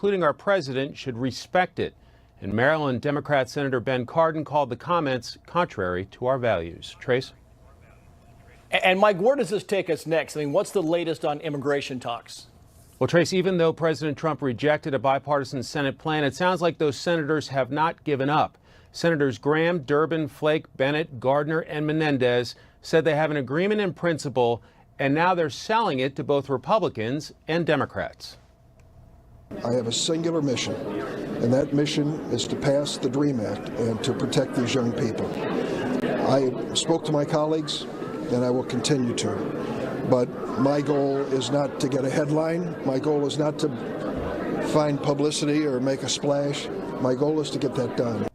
including our president, should respect it. And Maryland Democrat Senator Ben Cardin called the comments contrary to our values. Trace? And Mike, where does this take us next? I mean, what's the latest on immigration talks? Well, Trace, even though President Trump rejected a bipartisan Senate plan, it sounds like those senators have not given up. Senators Graham, Durbin, Flake, Bennett, Gardner, and Menendez said they have an agreement in principle, and now they're selling it to both Republicans and Democrats. I have a singular mission, and that mission is to pass the DREAM Act and to protect these young people. I spoke to my colleagues, and I will continue to. But my goal is not to get a headline. My goal is not to find publicity or make a splash. My goal is to get that done.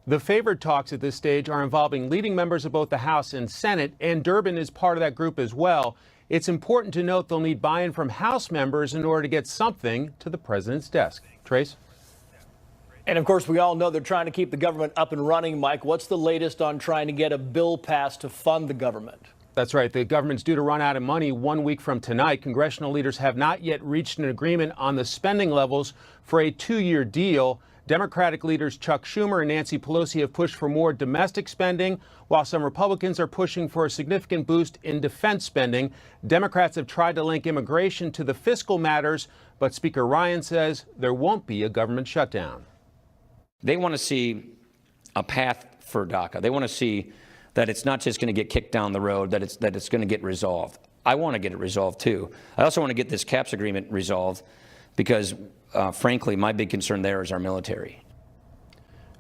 The favored talks at this stage are involving leading members of both the House and Senate, and Durbin is part of that group as well. It's important to note they'll need buy-in from House members in order to get something to the president's desk. Trace? And of course, we all know they're trying to keep the government up and running. Mike, what's the latest on trying to get a bill passed to fund the government? That's right. The government's due to run out of money 1 week from tonight. Congressional leaders have not yet reached an agreement on the spending levels for a 2-year deal. Democratic leaders Chuck Schumer and Nancy Pelosi have pushed for more domestic spending, while some Republicans are pushing for a significant boost in defense spending. Democrats have tried to link immigration to the fiscal matters, but Speaker Ryan says there won't be a government shutdown. They want to see a path for DACA. They want to see that it's not just going to get kicked down the road, that it's going to get resolved. I want to get it resolved, too. I also want to get this CAPS agreement resolved because, frankly, my big concern there is our military.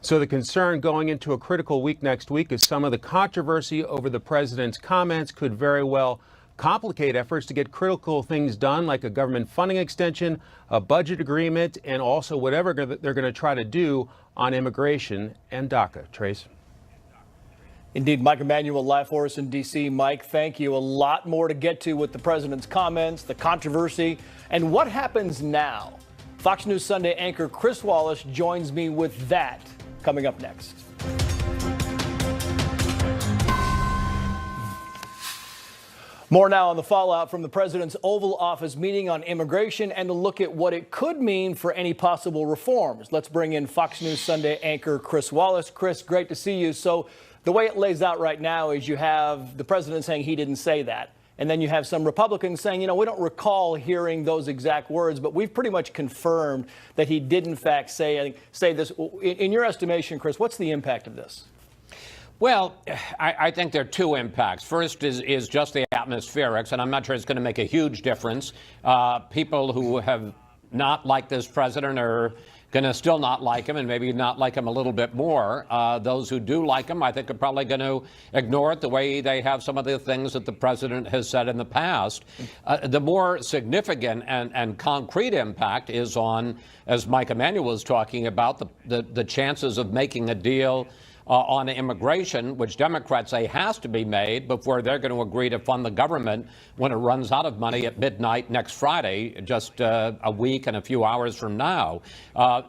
So the concern going into a critical week next week is some of the controversy over the president's comments could very well complicate efforts to get critical things done, like a government funding extension, a budget agreement, and also whatever they're going to try to do on immigration and DACA. Trace? Indeed, Mike Emanuel live for us in D.C. Mike, thank you. A lot more to get to with the president's comments, the controversy, and what happens now. Fox News Sunday anchor Chris Wallace joins me with that coming up next. More now on the fallout from the president's Oval Office meeting on immigration and a look at what it could mean for any possible reforms. Let's bring in Fox News Sunday anchor Chris Wallace. Chris, great to see you. So the way it lays out right now is you have the president saying he didn't say that. And then you have some Republicans saying, you know, we don't recall hearing those exact words, but we've pretty much confirmed that he did, in fact, say this. In your estimation, Chris, what's the impact of this? Well, I think there are two impacts. First is just the atmospherics, and I'm not sure it's going to make a huge difference. People who have not liked this president are going to still not like him, and maybe not like him a little bit more. Those who do like him, I think, are probably going to ignore it the way they have some of the things that the president has said in the past. The more significant and concrete impact is on, as Mike Emanuel was talking about, the chances of making a deal on immigration, which Democrats say has to be made before they're going to agree to fund the government when it runs out of money at midnight next Friday, just a week and a few hours from now.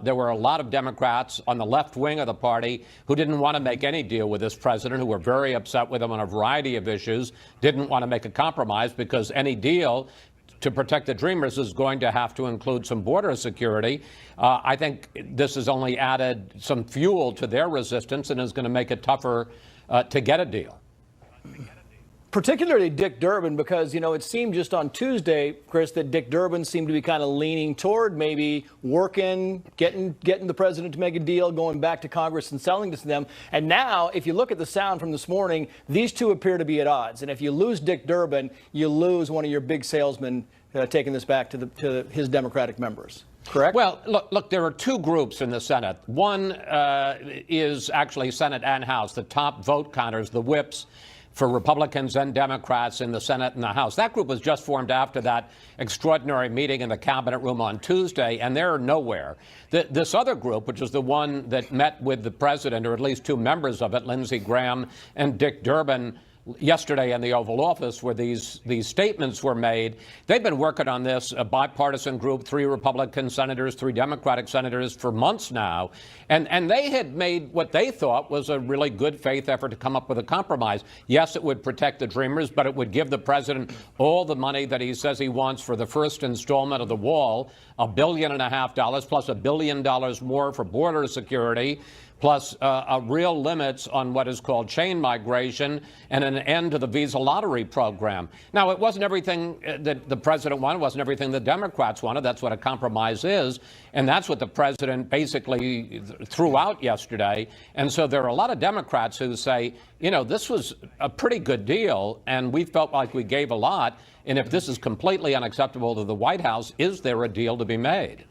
There were a lot of Democrats on the left wing of the party who didn't want to make any deal with this president, who were very upset with him on a variety of issues, didn't want to make a compromise because any deal to protect the Dreamers is going to have to include some border security. I think this has only added some fuel to their resistance and is going to make it tougher to get a deal. Particularly Dick Durbin, because, you know, it seemed just on Tuesday, Chris, that Dick Durbin seemed to be kind of leaning toward maybe working, getting the president to make a deal, going back to Congress and selling this to them. And now, if you look at the sound from this morning, these two appear to be at odds. And if you lose Dick Durbin, you lose one of your big salesmen taking this back to his Democratic members. Correct? Well, look, there are two groups in the Senate. One is actually Senate and House, the top vote counters, the whips for Republicans and Democrats in the Senate and the House. That group was just formed after that extraordinary meeting in the cabinet room on Tuesday, and they're nowhere. This other group, which is the one that met with the president, or at least two members of it, Lindsey Graham and Dick Durbin, yesterday in the Oval Office where these statements were made. They've been working on this, a bipartisan group, 3 Republican senators, 3 Democratic senators for months now. And they had made what they thought was a really good faith effort to come up with a compromise. Yes, it would protect the Dreamers, but it would give the president all the money that he says he wants for the first installment of the wall, $1.5 billion, plus $1 billion more for border security, plus real limits on what is called chain migration and an end to the visa lottery program. Now, it wasn't everything that the president wanted, wasn't everything the Democrats wanted. That's what a compromise is. And that's what the president basically threw out yesterday. And so there are a lot of Democrats who say, you know, this was a pretty good deal, and we felt like we gave a lot. And if this is completely unacceptable to the White House, is there a deal to be made?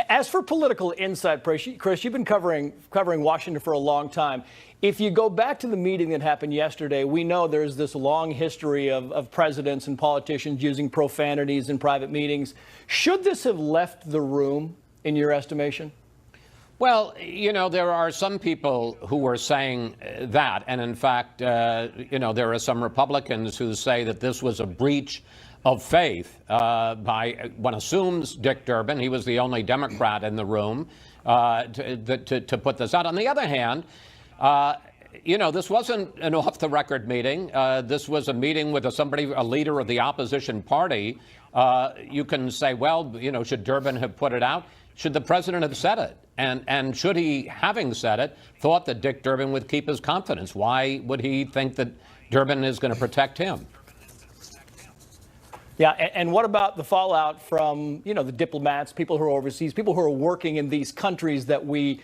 As for political insight, Chris, you've been covering Washington for a long time. If you go back to the meeting that happened yesterday, we know there's this long history of presidents and politicians using profanities in private meetings. Should this have left the room, in your estimation? Well, you know, there are some people who were saying that. And in fact, you know, there are some Republicans who say that this was a breach of faith by one assumes Dick Durbin. He was the only Democrat in the room to put this out. On the other hand, you know, this wasn't an off-the-record meeting. This was a meeting with a leader of the opposition party. You can say, well, you know, should Durbin have put it out? Should the president have said it? And should he, having said it, thought that Dick Durbin would keep his confidence? Why would he think that Durbin is going to protect him? Yeah, and what about the fallout from, you know, the diplomats, people who are overseas, people who are working in these countries that we're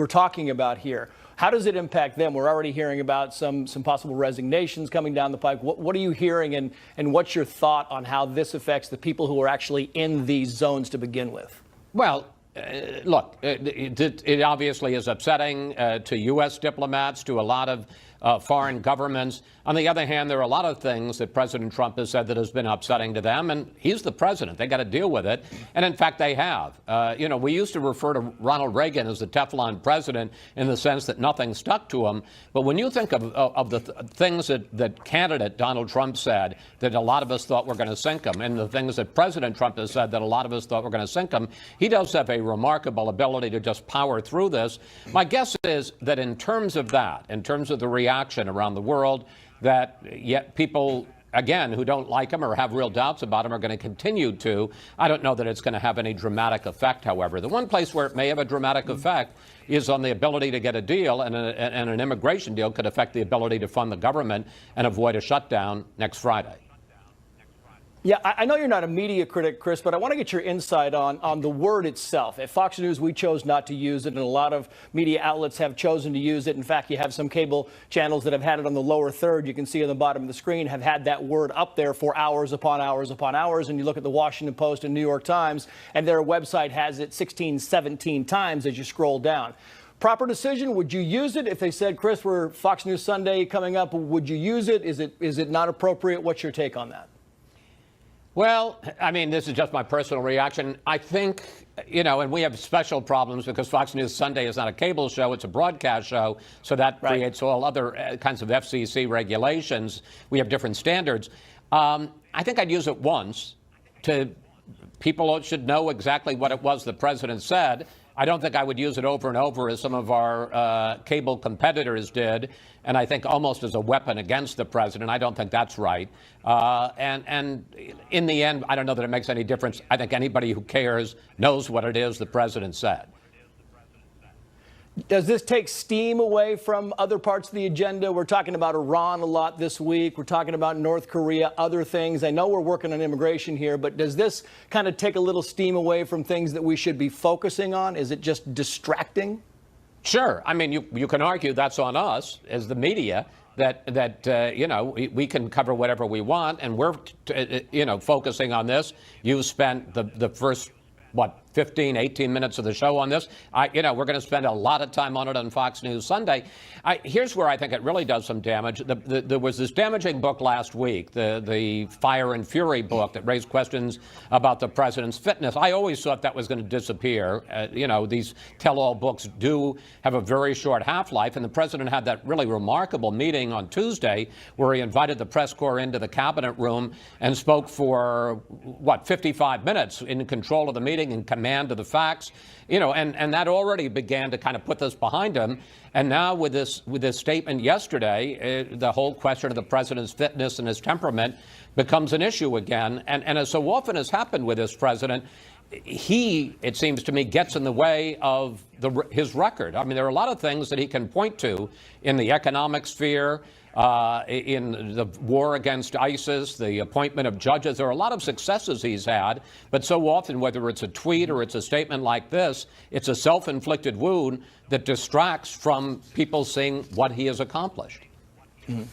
talking about here? How does it impact them? We're already hearing about some possible resignations coming down the pike. What are you hearing, and what's your thought on how this affects the people who are actually in these zones to begin with? Well, look, it obviously is upsetting to U.S. diplomats, to a lot of foreign governments. On the other hand, there are a lot of things that President Trump has said that has been upsetting to them, and he's the president. They got to deal with it. And in fact, they have. You know, we used to refer to Ronald Reagan as the Teflon president in the sense that nothing stuck to him. But when you think of the things that candidate Donald Trump said that a lot of us thought were going to sink him, and the things that President Trump has said that a lot of us thought were going to sink him, he does have a remarkable ability to just power through this. My guess is that in terms of that, in terms of the reaction around the world, that yet people, again, who don't like him or have real doubts about him are going to continue to. I don't know that it's going to have any dramatic effect, however. The one place where it may have a dramatic effect is on the ability to get a deal, and an immigration deal could affect the ability to fund the government and avoid a shutdown next Friday. Yeah, I know you're not a media critic, Chris, but I want to get your insight on the word itself. At Fox News, we chose not to use it, and a lot of media outlets have chosen to use it. In fact, you have some cable channels that have had it on the lower third. You can see on the bottom of the screen have had that word up there for hours upon hours upon hours. And you look at the Washington Post and New York Times, and their website has it 16, 17 times as you scroll down. Proper decision? Would you use it if they said, Chris, we're Fox News Sunday coming up? Would you use it? Is it not appropriate? What's your take on that? Well, I mean, this is just my personal reaction. I think, you know, and we have special problems because Fox News Sunday is not a cable show, it's a broadcast show. So that creates all other kinds of FCC regulations. We have different standards. I think I'd use it once. People should know exactly what it was the president said. I don't think I would use it over and over as some of our cable competitors did, and I think almost as a weapon against the president. I don't think that's right. And in the end, I don't know that it makes any difference. I think anybody who cares knows what it is the president said. Does this take steam away from other parts of the agenda? We're talking about Iran a lot this week. We're talking about North Korea, other things. I know we're working on immigration here, but does this kind of take a little steam away from things that we should be focusing on? Is it just distracting? Sure. I mean, you can argue that's on us as the media, that you know, we can cover whatever we want, and we're, you know, focusing on this. You spent the first, 15, 18 minutes of the show on this. We're going to spend a lot of time on it on Fox News Sunday. Here's where I think it really does some damage. There was this damaging book last week, the Fire and Fury book that raised questions about the president's fitness. I always thought that was going to disappear. These tell-all books do have a very short half-life, and the president had that really remarkable meeting on Tuesday where he invited the press corps into the cabinet room and spoke for, 55 minutes in control of the meeting and command of the facts, and that already began to kind of put this behind him. And now with this statement yesterday, the whole question of the president's fitness and his temperament becomes an issue again. And as so often has happened with this president, he, it seems to me, gets in the way of his record. I mean, there are a lot of things that he can point to in the economic sphere, in the war against ISIS, the appointment of judges. There are a lot of successes he's had, but so often, whether it's a tweet or it's a statement like this, it's a self-inflicted wound that distracts from people seeing what he has accomplished. Mm-hmm.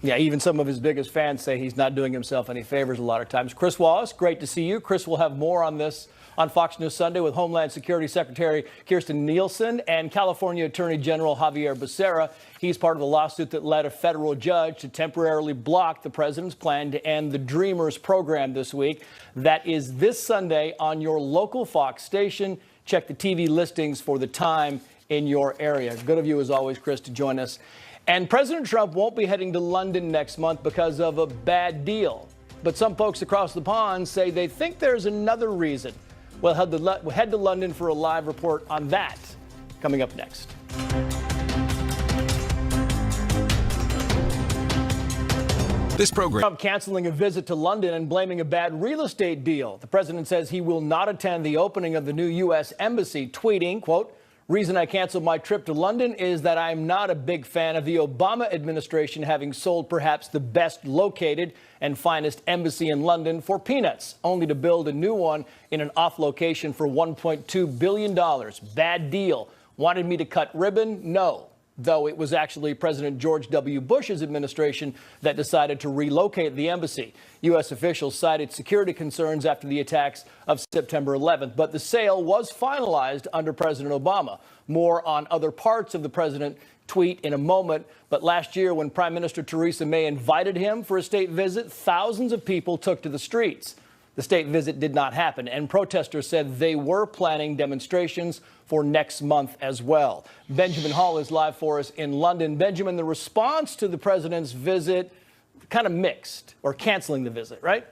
Yeah, even some of his biggest fans say he's not doing himself any favors a lot of times. Chris Wallace, great to see you. Chris will have more on this on Fox News Sunday with Homeland Security Secretary Kirstjen Nielsen and California Attorney General Javier Becerra. He's part of the lawsuit that led a federal judge to temporarily block the president's plan to end the Dreamers program this week. That is this Sunday on your local Fox station. Check the TV listings for the time in your area. Good of you, as always, Chris, to join us. And President Trump won't be heading to London next month because of a bad deal. But some folks across the pond say they think there's another reason. We'll head to London for a live report on that coming up next. This program. Trump canceling a visit to London and blaming a bad real estate deal. The president says he will not attend the opening of the new U.S. embassy, tweeting, quote, "Reason I canceled my trip to London is that I'm not a big fan of the Obama administration having sold perhaps the best located and finest embassy in London for peanuts, only to build a new one in an off location for $1.2 billion. Bad deal. Wanted me to cut ribbon? No. Though it was actually President George W. Bush's administration that decided to relocate the embassy. U.S. officials cited security concerns after the attacks of September 11th, but the sale was finalized under President Obama. More on other parts of the president tweet in a moment. But last year, when Prime Minister Theresa May invited him for a state visit, thousands of people took to the streets. The state visit did not happen, and protesters said they were planning demonstrations for next month as well. Benjamin Hall is live for us in London. Benjamin, the response to the president's visit, kind of mixed, or canceling the visit, right?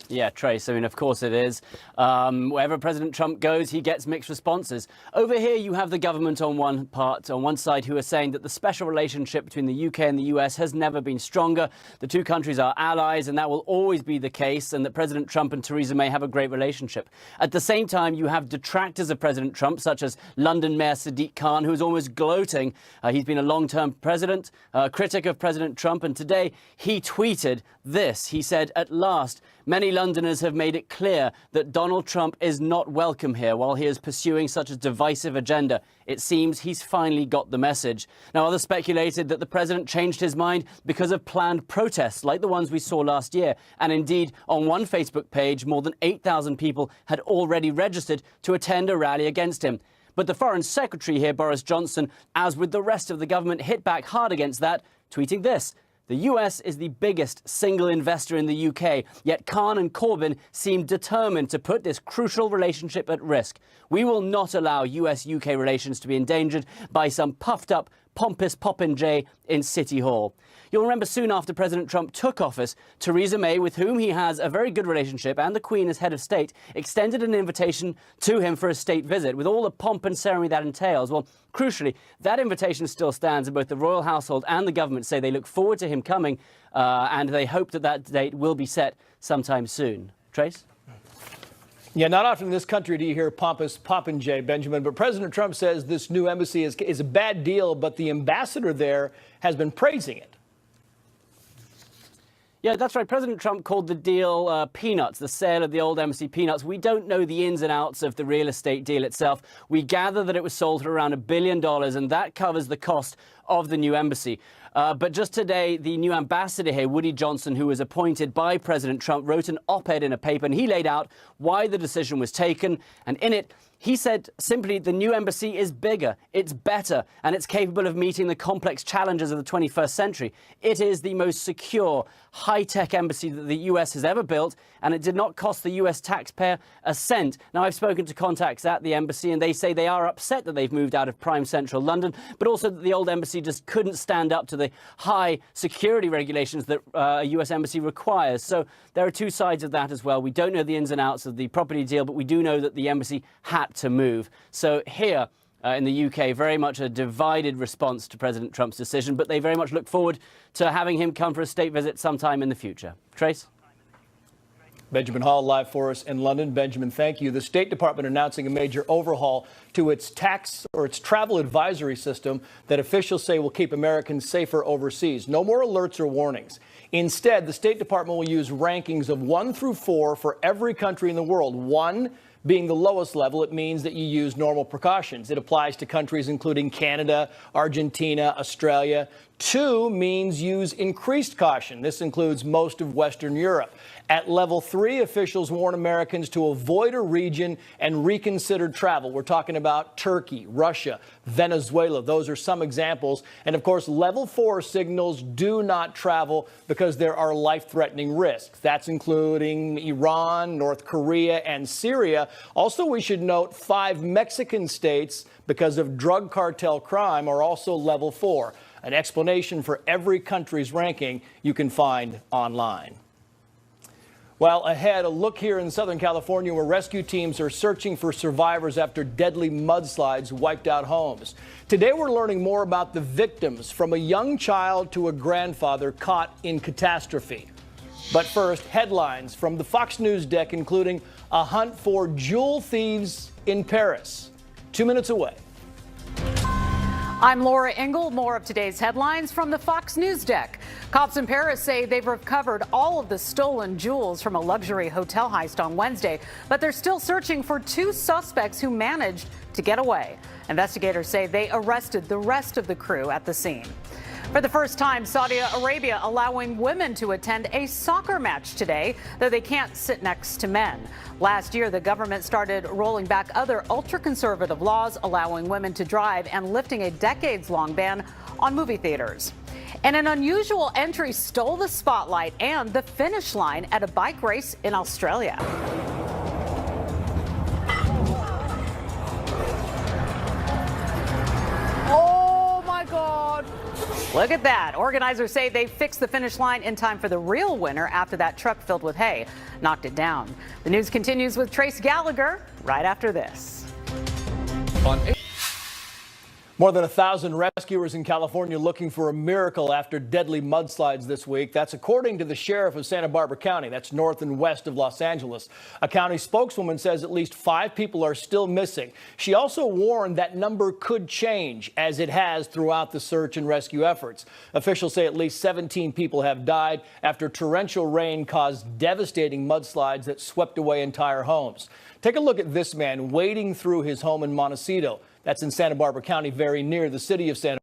Yeah, Trace, I mean, of course it is. Wherever President Trump goes, he gets mixed responses. Over here, you have the government on one side, who are saying that the special relationship between the UK and the US has never been stronger. The two countries are allies, and that will always be the case, and that President Trump and Theresa May have a great relationship. At the same time, you have detractors of President Trump, such as London Mayor Sadiq Khan, who is almost gloating. He's been a long-term president, critic of President Trump, and today he tweeted this. He said, "At last, many Londoners have made it clear that Donald Trump is not welcome here while he is pursuing such a divisive agenda. It seems he's finally got the message." Now, others speculated that the president changed his mind because of planned protests like the ones we saw last year. And indeed, on one Facebook page, more than 8,000 people had already registered to attend a rally against him. But the Foreign Secretary here, Boris Johnson, as with the rest of the government, hit back hard against that, tweeting this. "The US is the biggest single investor in the UK, yet Khan and Corbyn seem determined to put this crucial relationship at risk. We will not allow US-UK relations to be endangered by some puffed-up, pompous popinjay in City Hall." You'll remember soon after President Trump took office, Theresa May, with whom he has a very good relationship, and the Queen as head of state, extended an invitation to him for a state visit, with all the pomp and ceremony that entails. Well, crucially, that invitation still stands, and both the royal household and the government say they look forward to him coming, and they hope that that date will be set sometime soon. Trace? Yeah, not often in this country do you hear pompous popinjay, Benjamin, but President Trump says this new embassy is a bad deal, but the ambassador there has been praising it. Yeah, that's right. President Trump called the deal peanuts, the sale of the old embassy peanuts. We don't know the ins and outs of the real estate deal itself. We gather that it was sold for around $1 billion, and that covers the cost of the new embassy. But just today, the new ambassador here, Woody Johnson, who was appointed by President Trump, wrote an op-ed in a paper, and he laid out why the decision was taken. And in it, he said simply the new embassy is bigger, it's better, and it's capable of meeting the complex challenges of the 21st century. It is the most secure, high-tech embassy that the U.S. has ever built, and it did not cost the U.S. taxpayer a cent. Now, I've spoken to contacts at the embassy, and they say they are upset that they've moved out of prime central London, but also that the old embassy just couldn't stand up to the high security regulations that a U.S. embassy requires. So there are two sides of that as well. We don't know the ins and outs of the property deal, but we do know that the embassy had to move. So here in the UK, very much a divided response to President Trump's decision, but they very much look forward to having him come for a state visit sometime in the future. Trace? Benjamin Hall live for us in London. Benjamin, thank you. The State Department announcing a major overhaul to its its travel advisory system that officials say will keep Americans safer overseas. No more alerts or warnings. Instead, the State Department will use rankings of 1 through 4 for every country in the world. 1 being the lowest level, it means that you use normal precautions. It applies to countries including Canada, Argentina, Australia. 2 means use increased caution. This includes most of Western Europe. At level 3, officials warn Americans to avoid a region and reconsider travel. We're talking about Turkey, Russia, Venezuela. Those are some examples. And of course, level 4 signals do not travel because there are life-threatening risks. That's including Iran, North Korea, and Syria. Also, we should note 5 Mexican states, because of drug cartel crime, are also level 4. An explanation for every country's ranking you can find online. Well, ahead, a look here in Southern California where rescue teams are searching for survivors after deadly mudslides wiped out homes. Today, we're learning more about the victims, from a young child to a grandfather caught in catastrophe. But first, headlines from the Fox News deck, including a hunt for jewel thieves in Paris. 2 minutes away. I'm Laura Engel. More of today's headlines from the Fox News deck. Cops in Paris say they've recovered all of the stolen jewels from a luxury hotel heist on Wednesday, but they're still searching for 2 suspects who managed to get away. Investigators say they arrested the rest of the crew at the scene. For the first time, Saudi Arabia allowing women to attend a soccer match today, though they can't sit next to men. Last year, the government started rolling back other ultra-conservative laws allowing women to drive and lifting a decades-long ban on movie theaters. And an unusual entry stole the spotlight and the finish line at a bike race in Australia. Oh my God! Look at that. Organizers say they fixed the finish line in time for the real winner after that truck filled with hay knocked it down. The news continues with Trace Gallagher right after this. More than 1,000 rescuers in California looking for a miracle after deadly mudslides this week. That's according to the sheriff of Santa Barbara County. That's north and west of Los Angeles. A county spokeswoman says at least 5 people are still missing. She also warned that number could change, as it has throughout the search and rescue efforts. Officials say at least 17 people have died after torrential rain caused devastating mudslides that swept away entire homes. Take a look at this man wading through his home in Montecito. That's in Santa Barbara County, very near the city of Santa.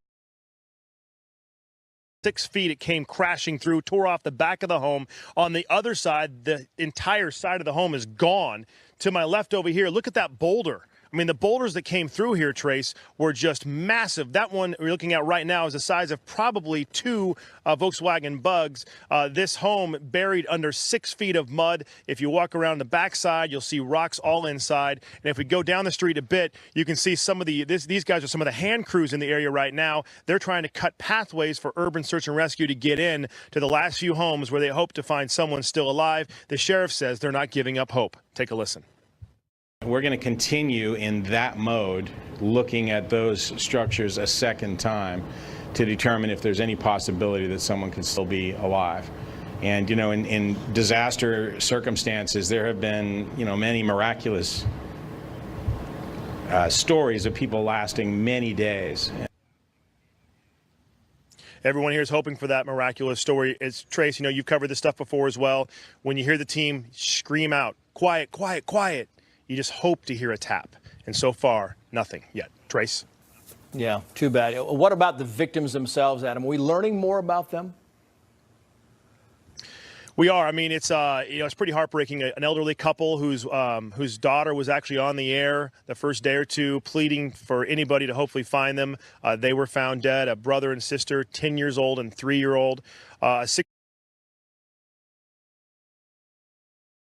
6 feet, it came crashing through, tore off the back of the home. On the other side, the entire side of the home is gone. To my left over here, look at that boulder. I mean, the boulders that came through here, Trace, were just massive. That one we're looking at right now is the size of probably 2 Volkswagen Bugs. This home buried under 6 feet of mud. If you walk around the backside, you'll see rocks all inside. And if we go down the street a bit, you can see some of these guys are some of the hand crews in the area right now. They're trying to cut pathways for urban search and rescue to get in to the last few homes where they hope to find someone still alive. The sheriff says they're not giving up hope. Take a listen. We're going to continue in that mode, looking at those structures a second time to determine if there's any possibility that someone could still be alive. And, you know, in disaster circumstances, there have been, you know, many miraculous stories of people lasting many days. Everyone here is hoping for that miraculous story. It's Trace, you know, you've covered this stuff before as well. When you hear the team scream out, quiet, quiet, quiet, you just hope to hear a tap. And so far, nothing yet. Trace? Yeah, too bad. What about the victims themselves, Adam? Are we learning more about them? We are. I mean, it's it's pretty heartbreaking. An elderly couple whose daughter was actually on the air the first day or two, pleading for anybody to hopefully find them. They were found dead. A brother and sister, 10 years old and 3-year-old.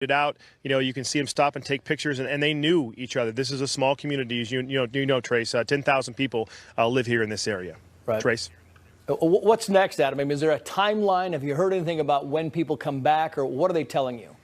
Out, you can see them stop and take pictures, and they knew each other. This is a small community, as you know, Trace. 10,000 people live here in this area. Right. Trace. What's next, Adam? I mean, is there a timeline? Have you heard anything about when people come back, or what are they telling you?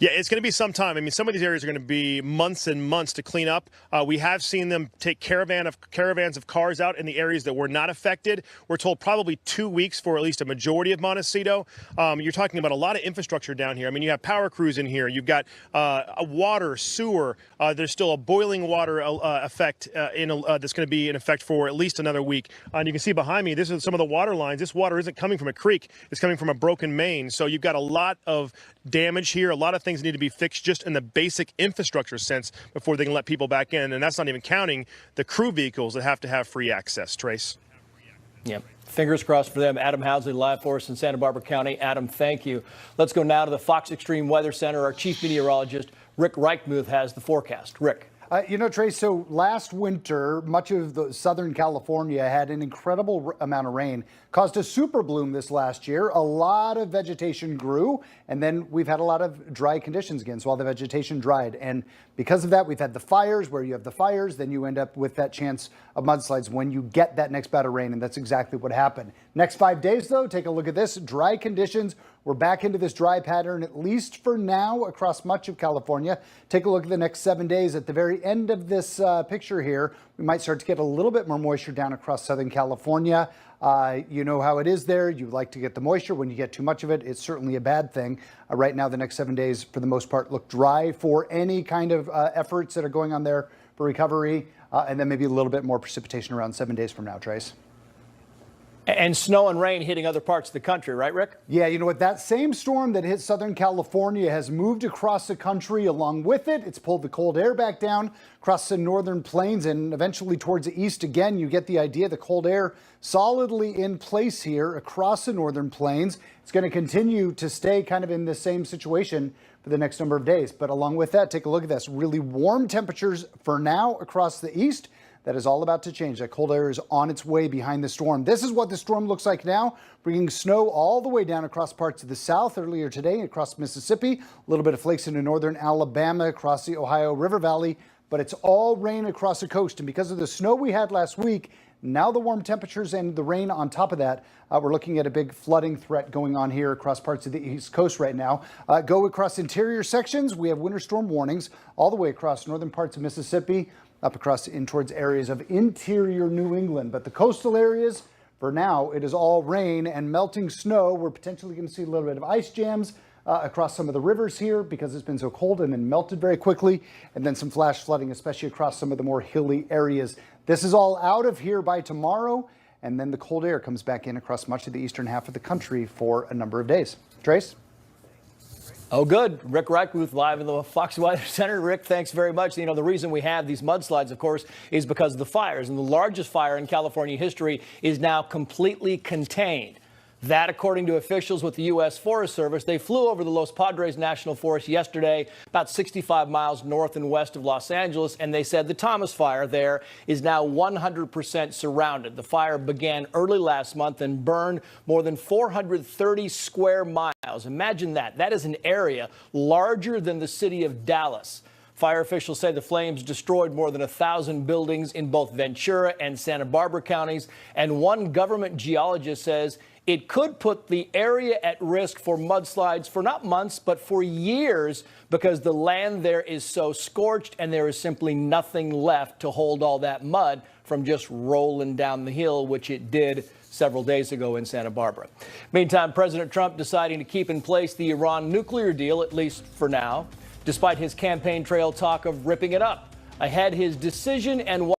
Yeah, it's going to be some time. I mean, some of these areas are going to be months and months to clean up. We have seen them take caravans of cars out in the areas that were not affected. We're told probably 2 weeks for at least a majority of Montecito. You're talking about a lot of infrastructure down here. I mean, you have power crews in here. You've got a water, sewer. There's still a boiling water effect that's going to be in effect for at least another week. And you can see behind me, this is some of the water lines. This water isn't coming from a creek. It's coming from a broken main. So you've got a lot of damage here, a lot of things need to be fixed just in the basic infrastructure sense before they can let people back in. And that's not even counting the crew vehicles that have to have free access. Trace. Yeah. Fingers crossed for them. Adam Housley, live for us in Santa Barbara County. Adam, thank you. Let's go now to the Fox Extreme Weather Center. Our chief meteorologist, Rick Reichmuth, has the forecast. Rick. Trace, so last winter, much of Southern California had an incredible amount of rain, caused a super bloom this last year. A lot of vegetation grew, and then we've had a lot of dry conditions again, so all the vegetation dried. And because of that, we've had the fires. Where you have the fires, then you end up with that chance of mudslides when you get that next bout of rain, and that's exactly what happened. Next 5 days, though, take a look at this. Dry conditions. We're back into this dry pattern, at least for now, across much of California. Take a look at the next 7 days. At the very end of this picture here, we might start to get a little bit more moisture down across Southern California. You know how it is there. You like to get the moisture. When you get too much of it, it's certainly a bad thing. Right now, the next 7 days, for the most part, look dry for any kind of efforts that are going on there for recovery. And then maybe a little bit more precipitation around 7 days from now, Trace. And snow and rain hitting other parts of the country, right, Rick? Yeah, you know what? That same storm that hit Southern California has moved across the country. Along with it, it's pulled the cold air back down across the northern plains and eventually towards the east again. You get the idea. The cold air solidly in place here across the northern plains. It's going to continue to stay kind of in the same situation for the next number of days. But along with that, take a look at this. Really warm temperatures for now across the east. That is all about to change. That cold air is on its way behind the storm. This is what the storm looks like now, bringing snow all the way down across parts of the south earlier today, across Mississippi, a little bit of flakes into northern Alabama, across the Ohio River Valley, but it's all rain across the coast. And because of the snow we had last week, now the warm temperatures and the rain on top of that, we're looking at a big flooding threat going on here across parts of the East Coast right now. Go across interior sections. We have winter storm warnings all the way across northern parts of Mississippi, up across in towards areas of interior New England. But the coastal areas, for now, it is all rain and melting snow. We're potentially going to see a little bit of ice jams across some of the rivers here because it's been so cold and then melted very quickly. And then some flash flooding, especially across some of the more hilly areas. This is all out of here by tomorrow. And then the cold air comes back in across much of the eastern half of the country for a number of days. Trace? Oh, good. Rick Reichmuth live in the Fox Weather Center. Rick, thanks very much. You know, the reason we have these mudslides, of course, is because of the fires. And the largest fire in California history is now completely contained. That, according to officials with the U.S. Forest Service, they flew over the Los Padres National Forest yesterday, about 65 miles north and west of Los Angeles, and they said the Thomas Fire there is now 100% surrounded. The fire began early last month and burned more than 430 square miles. Imagine that. That is an area larger than the city of Dallas. Fire officials say the flames destroyed more than 1,000 buildings in both Ventura and Santa Barbara counties, and one government geologist says it could put the area at risk for mudslides for not months, but for years because the land there is so scorched and there is simply nothing left to hold all that mud from just rolling down the hill, which it did several days ago in Santa Barbara. Meantime, President Trump deciding to keep in place the Iran nuclear deal, at least for now, despite his campaign trail talk of ripping it up. Ahead, his decision and